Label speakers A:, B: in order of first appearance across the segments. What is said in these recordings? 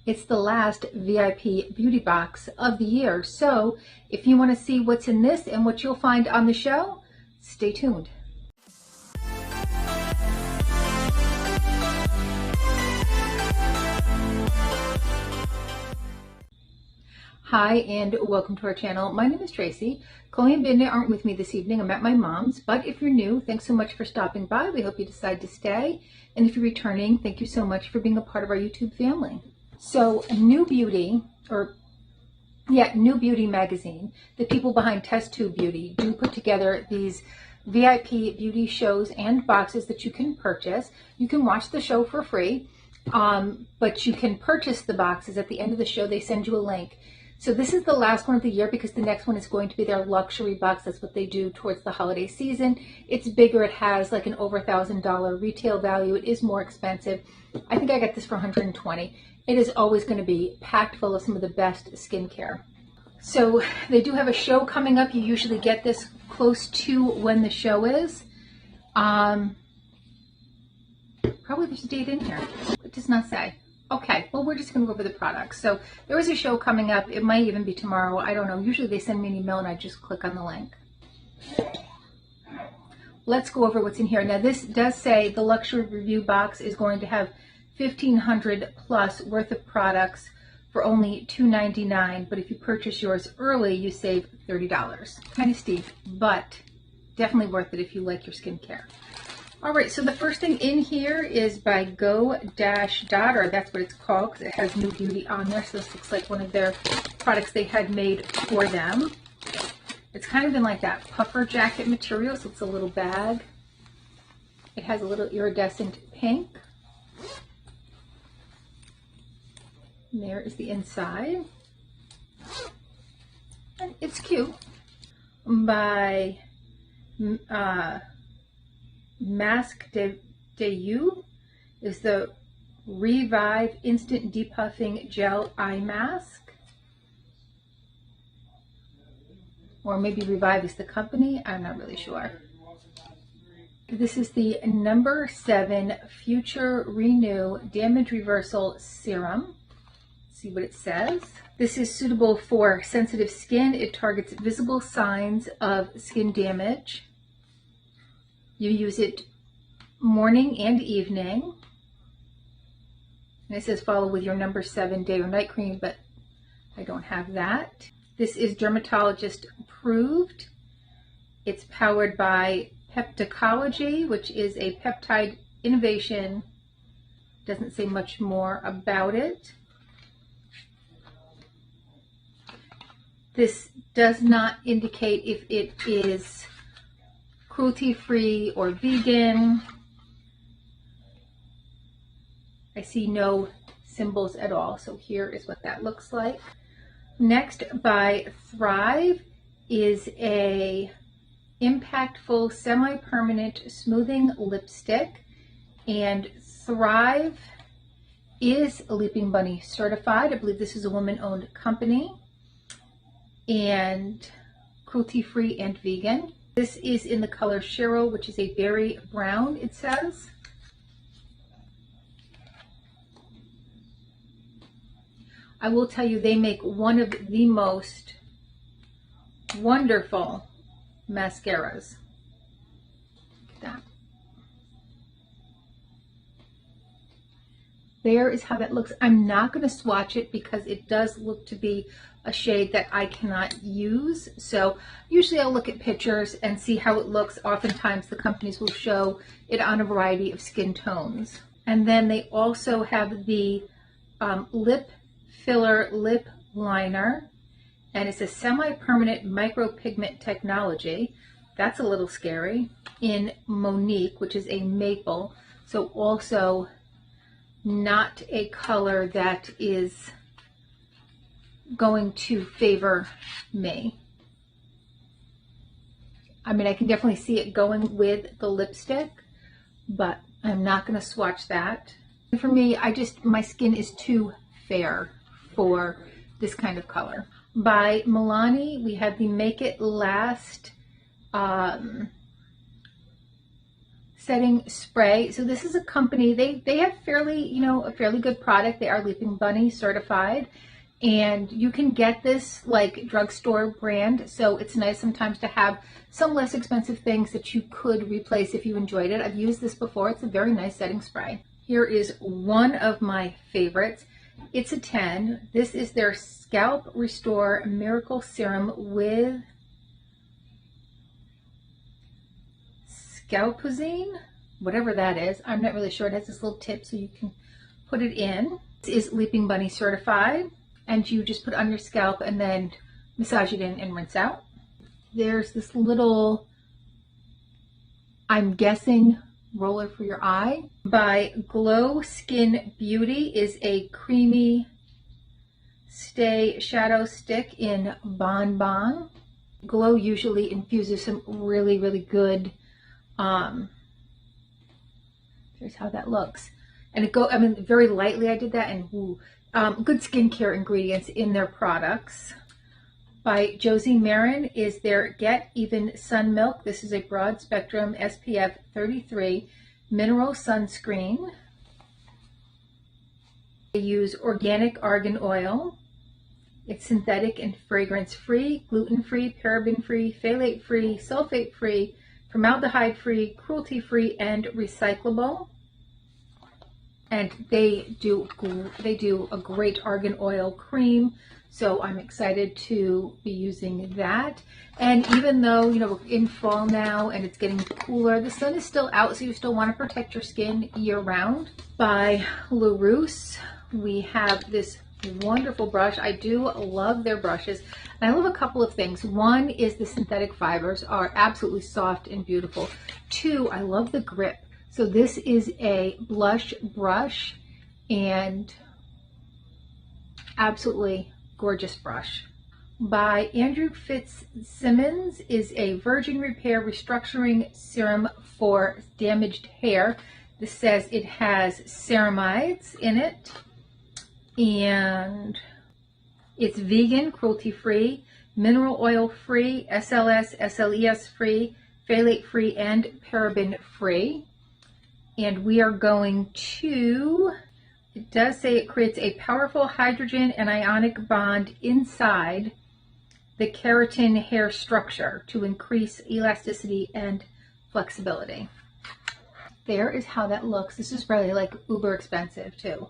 A: It's the last VIP beauty box of the year. So if you want to see what's in this and what you'll find on the show, stay tuned. Hi and welcome to our channel. My name is Tracy. Chloe and Bandit aren't with me this evening. I'm at my mom's, but if you're new, thanks so much for stopping by. We hope you decide to stay. And if you're returning, thank you so much for being a part of our YouTube family. So New Beauty magazine, the people behind Test Tube Beauty, do put together these VIP beauty shows and boxes that you can purchase. You can watch the show for free, but you can purchase the boxes at the end of the show. They send you a link. So this is the last one of the year because the next one is going to be their luxury box. That's what they do towards the holiday season. It's bigger. It has like an over $1,000 retail value. It is more expensive. I think I got this for $120. It is always going to be packed full of some of the best skincare. So they do have a show coming up. You usually get this close to when the show is. Probably there's a date in here. It does not say. Okay, well, we're just going to go over the products. So there is a show coming up. It might even be tomorrow. I don't know. Usually they send me an email and I just click on the link. Let's go over what's in here. Now, this does say the luxury review box is going to have 1,500 plus worth of products for only $2.99. But if you purchase yours early, you save $30. Kind of steep, but definitely worth it if you like your skincare. All right, so the first thing in here is by Go-Dot, or that's what it's called because it has New Beauty on there. So this looks like one of their products they had made for them. It's kind of in like that puffer jacket material, so it's a little bag. It has a little iridescent pink. And there is the inside. And it's cute. By Masque de You is the Revive Instant Depuffing Gel Eye Mask. Or maybe Revive is the company. I'm not really sure. This is the number 7 Future Renew Damage Reversal Serum. Let's see what it says. This is suitable for sensitive skin. It targets visible signs of skin damage. You use it morning and evening. And it says follow with your number 7 day or night cream, but I don't have that. This is dermatologist approved. It's powered by Pepticology, which is a peptide innovation. Doesn't say much more about it. This does not indicate if it is cruelty-free or vegan. I see no symbols at all, so here is what that looks like. Next, by Thrive, is a impactful semi-permanent smoothing lipstick, and Thrive is Leaping Bunny certified. I believe this is a woman-owned company, and cruelty-free and vegan. This is in the color Cheryl, which is a berry brown, it says. I will tell you, they make one of the most wonderful mascaras. Look at that. There is how that looks. I'm not going to swatch it because it does look to be a shade that I cannot use. So usually I'll look at pictures and see how it looks. Oftentimes the companies will show it on a variety of skin tones. And then they also have the lip filler lip liner, and it's a semi-permanent micropigment technology. That's a little scary. In Monique, which is a maple, so also not a color that is going to favor me. I mean, I can definitely see it going with the lipstick, but I'm not going to swatch that. For me, my skin is too fair for this kind of color. By Milani, we have the Make It Last setting spray. So this is a company, they have fairly, a fairly good product. They are Leaping Bunny certified, and you can get this like drugstore brand. So it's nice sometimes to have some less expensive things that you could replace if you enjoyed it. I've used this before. It's a very nice setting spray. Here is one of my favorites. It's a 10. This is their Scalp Restore Miracle Serum with Scalpozine, whatever that is. I'm not really sure. It has this little tip so you can put it in. This is Leaping Bunny certified, and you just put it on your scalp and then massage it in and rinse out. There's this little, I'm guessing, roller for your eye by Glow Skin Beauty. Is a creamy stay shadow stick in Bon Bon. Glow usually infuses some really, really good, here's how that looks. And very lightly I did that, and good skincare ingredients in their products. By Josie Marin is their Get Even Sun Milk. This is a broad spectrum SPF 33 mineral sunscreen. They use organic argan oil. It's synthetic and fragrance-free, gluten-free, paraben-free, phthalate-free, sulfate-free, formaldehyde-free, cruelty-free, and recyclable. And they do a great argan oil cream, so I'm excited to be using that. And even though we're in fall now and it's getting cooler, the sun is still out, so you still want to protect your skin year-round. By LaRousse, we have this wonderful brush. I do love their brushes, and I love a couple of things. One is the synthetic fibers are absolutely soft and beautiful. Two, I love the grip. So this is a blush brush, and absolutely gorgeous brush. By Andrew Fitzsimmons is a Virgin Repair Restructuring Serum for damaged hair. This says it has ceramides in it, and it's vegan, cruelty-free, mineral oil-free, SLS, SLES-free, phthalate-free, and paraben-free. And we are going to, it does say it creates a powerful hydrogen and ionic bond inside the keratin hair structure to increase elasticity and flexibility. There is how that looks. This is probably like uber expensive too.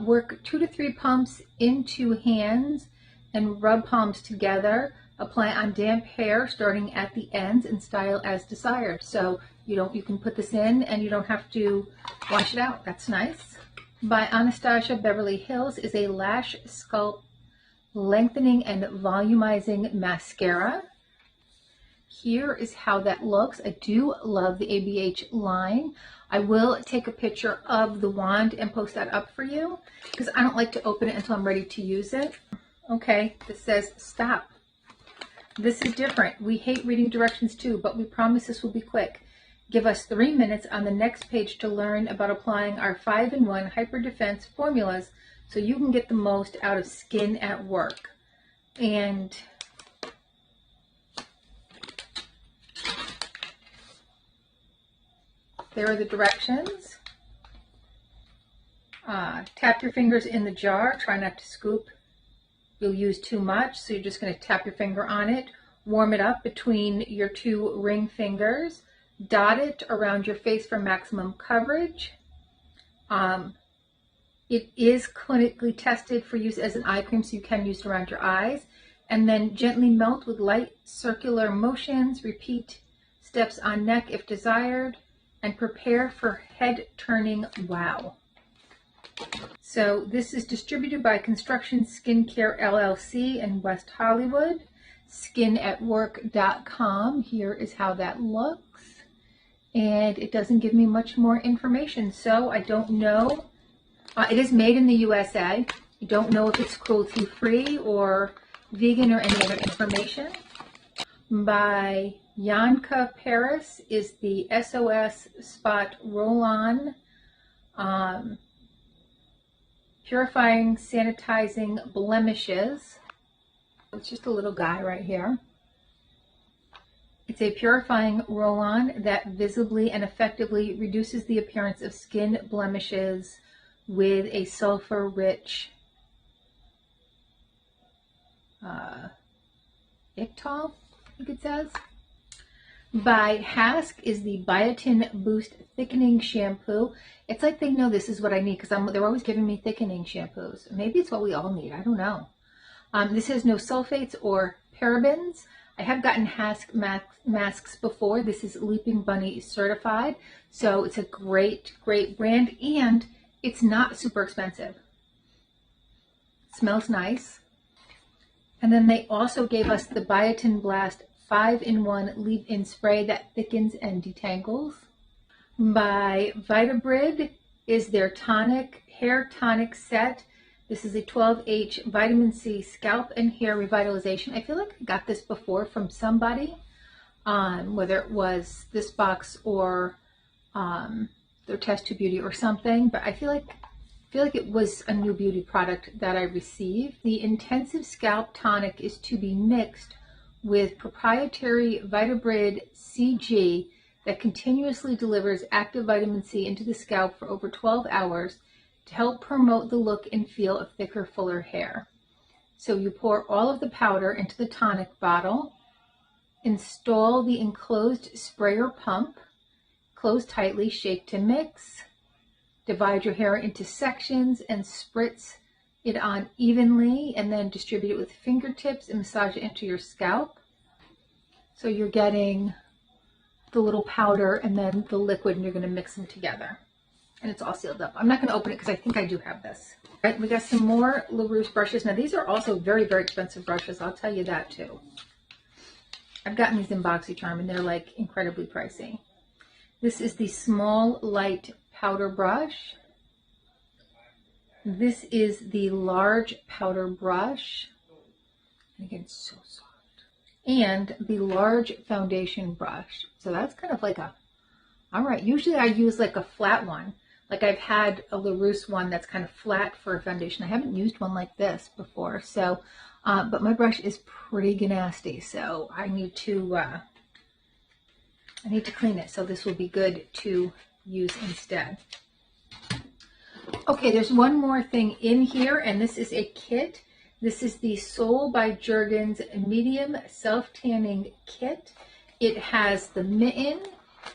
A: Work 2 to 3 pumps into hands and rub palms together. Apply on damp hair starting at the ends and style as desired. So you can put this in and you don't have to wash it out. That's nice. By Anastasia Beverly Hills is a lash sculpt lengthening and volumizing mascara. Here is how that looks. I do love the ABH line. I will take a picture of the wand and post that up for you because I don't like to open it until I'm ready to use it. Okay, this says stop. This is different. We hate reading directions too, but we promise this will be quick. Give us 3 minutes on the next page to learn about applying our 5-in-1 Hyper Defense formulas so you can get the most out of skin at work. And there are the directions. Tap your fingers in the jar. Try not to scoop. You'll use too much, so you're just going to tap your finger on it. Warm it up between your 2 ring fingers. Dot it around your face for maximum coverage. It is clinically tested for use as an eye cream, so you can use it around your eyes. And then gently melt with light circular motions. Repeat steps on neck if desired. And prepare for head turning wow. So this is distributed by Construction Skincare LLC in West Hollywood. Skinatwork.com. Here is how that looks. And it doesn't give me much more information, so I don't know. It is made in the USA. I don't know if it's cruelty-free or vegan or any other information. By Yanka Paris is the SOS Spot Roll-On Purifying Sanitizing Blemishes. It's just a little guy right here. It It's a purifying roll-on that visibly and effectively reduces the appearance of skin blemishes with a sulfur-rich Ictol, I think it says. By Hask is the Biotin Boost Thickening Shampoo. It's like they know this is what I need because they're always giving me thickening shampoos. Maybe it's what we all need. I don't know. This has no sulfates or parabens. I have gotten Hask masks before. This is Leaping Bunny certified. So it's a great, great brand, and it's not super expensive. It smells nice. And then they also gave us the Biotin Blast 5-in-1 leave-in spray that thickens and detangles. By Vitabrid is their tonic, hair tonic set. This is a 12H vitamin C scalp and hair revitalization. I feel like I got this before from somebody, whether it was this box or their Test Tube Beauty or something, but I feel like it was a new beauty product that I received. The intensive scalp tonic is to be mixed with proprietary Vitabrid CG that continuously delivers active vitamin C into the scalp for over 12 hours to help promote the look and feel of thicker, fuller hair. So you pour all of the powder into the tonic bottle, install the enclosed sprayer pump, close tightly, shake to mix, divide your hair into sections and spritz it on evenly, and then distribute it with fingertips and massage it into your scalp. So you're getting the little powder and then the liquid, and you're going to mix them together. And it's all sealed up. I'm not going to open it because I think I do have this. All right, we got some more LaRouche brushes. Now these are also very, very expensive brushes. I'll tell you that too. I've gotten these in BoxyCharm and they're like incredibly pricey. This is the Small Light Powder Brush. This is the Large Powder Brush. And again, it's so soft. And the Large Foundation Brush. So that's kind of like a, all right, usually I use like a flat one. Like I've had a LaRouche one that's kind of flat for a foundation. I haven't used one like this before. So, but my brush is pretty nasty. So I need to clean it. So this will be good to use instead. Okay, there's one more thing in here, and this is a kit. This is the Soul by Jergens Medium Self-Tanning Kit. It has the mitten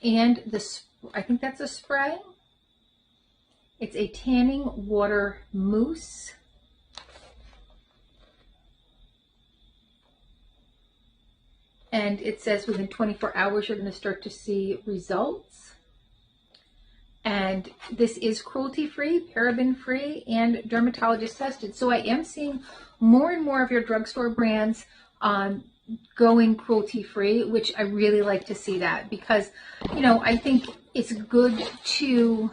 A: and the, I think that's a spray. It's a tanning water mousse. And it says within 24 hours, you're going to start to see results. And this is cruelty-free, paraben-free, and dermatologist tested. So I am seeing more and more of your drugstore brands going cruelty-free, which I really like to see that because, you know, I think it's good to,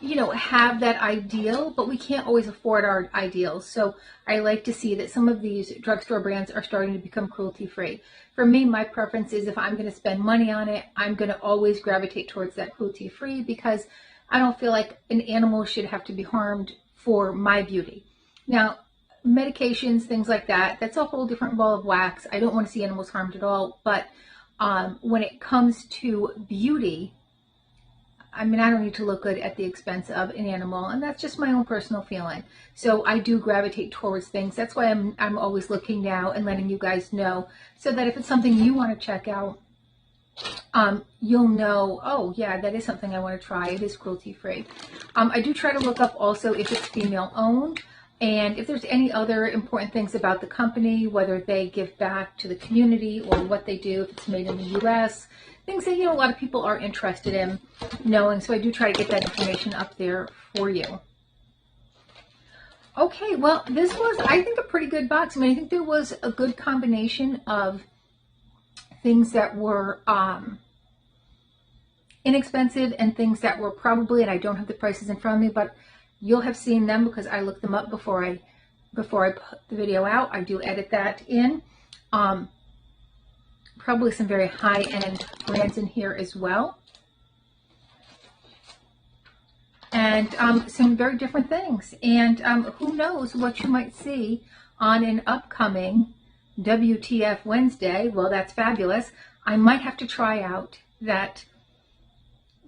A: you know, have that ideal, but we can't always afford our ideals. So I like to see that some of these drugstore brands are starting to become cruelty-free. For me, my preference is if I'm going to spend money on it, I'm going to always gravitate towards that cruelty-free because I don't feel like an animal should have to be harmed for my beauty. Now, medications, things like that, that's a whole different ball of wax. I don't want to see animals harmed at all. But when it comes to beauty, I mean, I don't need to look good at the expense of an animal, and that's just my own personal feeling. So I do gravitate towards things. That's why I'm always looking now and letting you guys know, so that if it's something you want to check out, you'll know, oh yeah, that is something I want to try. It is cruelty-free. I do try to look up also if it's female-owned, and if there's any other important things about the company, whether they give back to the community or what they do, if it's made in the U.S., things that, you know, a lot of people are interested in knowing. So I do try to get that information up there for you. Okay, well, this was, I think, a pretty good box. I mean, I think there was a good combination of things that were inexpensive and things that were probably, and I don't have the prices in front of me, but you'll have seen them because I looked them up before I put the video out. I do edit that in. Probably some very high-end brands in here as well. And some very different things. And who knows what you might see on an upcoming WTF Wednesday. Well, that's fabulous. I might have to try out that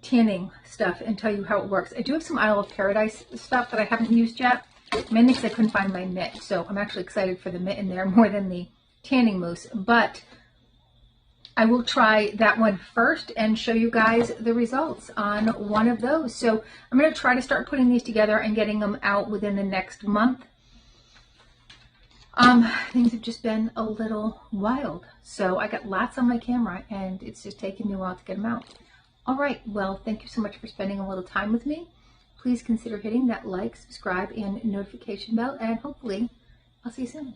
A: tanning stuff and tell you how it works. I do have some Isle of Paradise stuff that I haven't used yet, mainly because I couldn't find my mitt. So I'm actually excited for the mitt in there more than the tanning mousse. But I will try that one first and show you guys the results on one of those. So I'm going to try to start putting these together and getting them out within the next month. Things have just been a little wild. So I got lots on my camera and it's just taken me a while to get them out. All right. Well, thank you so much for spending a little time with me. Please consider hitting that like, subscribe, and notification bell, and hopefully I'll see you soon.